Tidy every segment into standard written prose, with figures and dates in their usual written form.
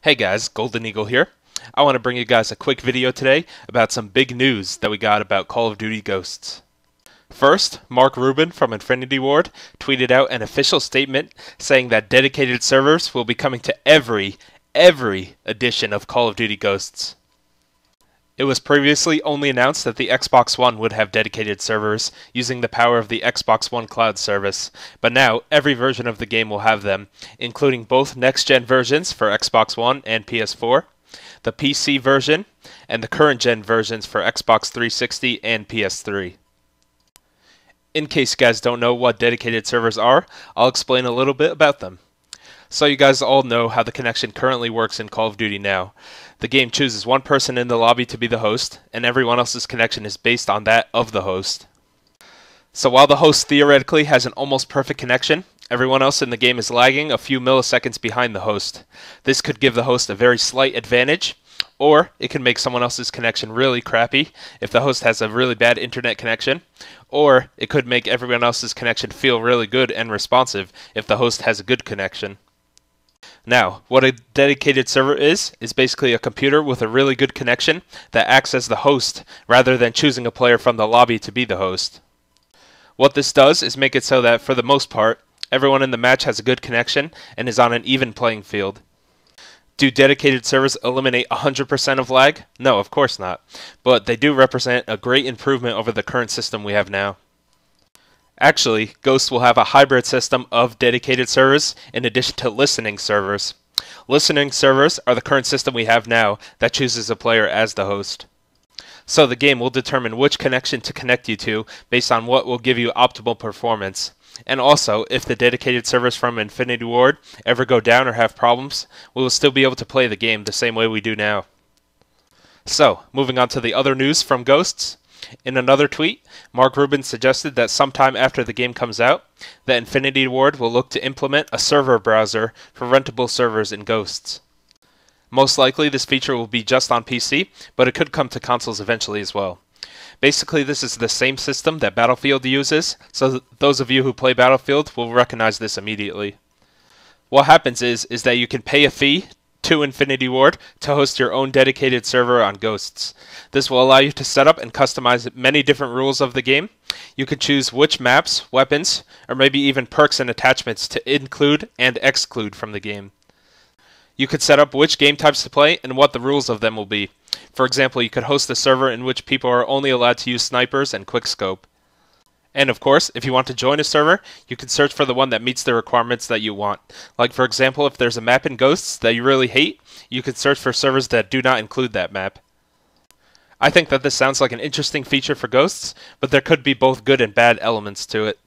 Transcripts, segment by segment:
Hey guys, Golden Eagle here. I want to bring you guys a quick video today about some big news that we got about Call of Duty Ghosts. First, Mark Rubin from Infinity Ward tweeted out an official statement saying that dedicated servers will be coming to every edition of Call of Duty Ghosts. It was previously only announced that the Xbox One would have dedicated servers using the power of the Xbox One Cloud service, but now every version of the game will have them, including both next-gen versions for Xbox One and PS4, the PC version, and the current-gen versions for Xbox 360 and PS3. In case you guys don't know what dedicated servers are, I'll explain a little bit about them. So you guys all know how the connection currently works in Call of Duty now. The game chooses one person in the lobby to be the host, and everyone else's connection is based on that of the host. So while the host theoretically has an almost perfect connection, everyone else in the game is lagging a few milliseconds behind the host. This could give the host a very slight advantage, or it can make someone else's connection really crappy if the host has a really bad internet connection, or it could make everyone else's connection feel really good and responsive if the host has a good connection. Now, what a dedicated server is basically a computer with a really good connection that acts as the host rather than choosing a player from the lobby to be the host. What this does is make it so that, for the most part, everyone in the match has a good connection and is on an even playing field. Do dedicated servers eliminate 100% of lag? No, of course not, but they do represent a great improvement over the current system we have now. Actually, Ghosts will have a hybrid system of dedicated servers in addition to listening servers. Listening servers are the current system we have now that chooses a player as the host. So the game will determine which connection to connect you to based on what will give you optimal performance. And also, if the dedicated servers from Infinity Ward ever go down or have problems, we will still be able to play the game the same way we do now. So, moving on to the other news from Ghosts. In another tweet, Mark Rubin suggested that sometime after the game comes out, the Infinity Ward will look to implement a server browser for rentable servers in Ghosts. Most likely this feature will be just on PC, but it could come to consoles eventually as well. Basically, this is the same system that Battlefield uses, so those of you who play Battlefield will recognize this immediately. What happens is that you can pay a fee to Infinity Ward to host your own dedicated server on Ghosts. This will allow you to set up and customize many different rules of the game. You can choose which maps, weapons, or maybe even perks and attachments to include and exclude from the game. You could set up which game types to play and what the rules of them will be. For example, you could host a server in which people are only allowed to use snipers and quickscope. And of course, if you want to join a server, you can search for the one that meets the requirements that you want. Like for example, if there's a map in Ghosts that you really hate, you can search for servers that do not include that map. I think that this sounds like an interesting feature for Ghosts, but there could be both good and bad elements to it.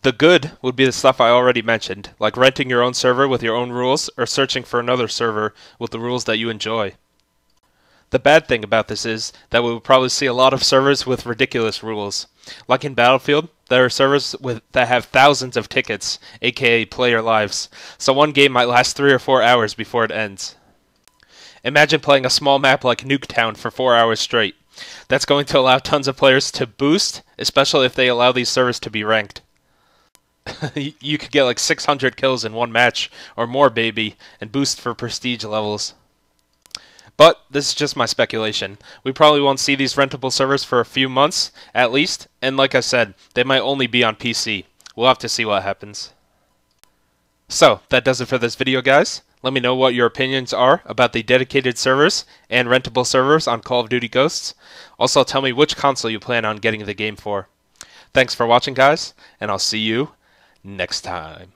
The good would be the stuff I already mentioned, like renting your own server with your own rules, or searching for another server with the rules that you enjoy. The bad thing about this is that we will probably see a lot of servers with ridiculous rules. Like in Battlefield, there are servers that have thousands of tickets, aka player lives, so one game might last 3 or 4 hours before it ends. Imagine playing a small map like Nuketown for 4 hours straight. That's going to allow tons of players to boost, especially if they allow these servers to be ranked. You could get like 600 kills in one match, or more baby, and boost for prestige levels. But this is just my speculation. We probably won't see these rentable servers for a few months, at least, and like I said, they might only be on PC. We'll have to see what happens. So, that does it for this video, guys. Let me know what your opinions are about the dedicated servers and rentable servers on Call of Duty Ghosts. Also, tell me which console you plan on getting the game for. Thanks for watching, guys, and I'll see you next time.